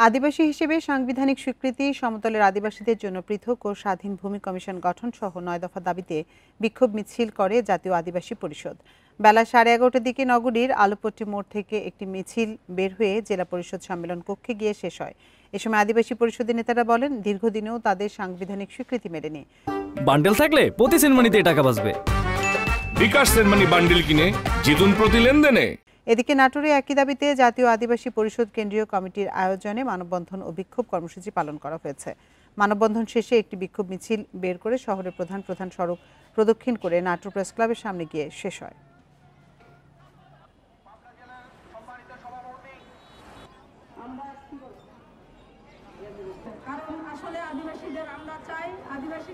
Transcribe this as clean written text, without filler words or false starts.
আদিবাসী হিসেবে সাংবিধানিক স্বীকৃতি, সমতলের আদিবাসীদের জন্য পৃথক ও স্বাধীন ভূমি কমিশন গঠন সহ ৯ দফা দাবিতে বিক্ষোভ মিছিল করে জাতীয় আদিবাসী পরিষদ। বেলা 11:30টার দিকে নগরীর আলুপট্টি মোড় থেকে একটি মিছিল বের হয়ে জেলা পরিষদ সম্মেলন কক্ষে গিয়ে শেষ হয়। এ সময় আদিবাসী পরিষদের নেতারা বলেন, দীর্ঘদিনেও তাদের সাংবিধানিক স্বীকৃতি মেলেনি। বান্ডেল থাকলে প্রতি সেনমানিতে টাকা বাঁচবে। বিকাশ সেনমানি বান্ডেল কিনে জিতুন প্রতি লেনদেনে। এদিকে নাটোরে একই দাবিতে জাতীয় আদিবাসী পরিষদ কেন্দ্রীয় কমিটির আয়োজনে মানববন্ধন ও বিক্ষোভ কর্মসূচি পালন করা হয়েছে। মানববন্ধন শেষে একটি বিক্ষোভ মিছিল বের করে শহরের প্রধান সড়ক প্রদক্ষিণ করে নাটোর প্রেস ক্লাবের সামনে গিয়ে শেষ হয়। কারণ আসলে আদিবাসীদের আমরা চাই আদিবাসী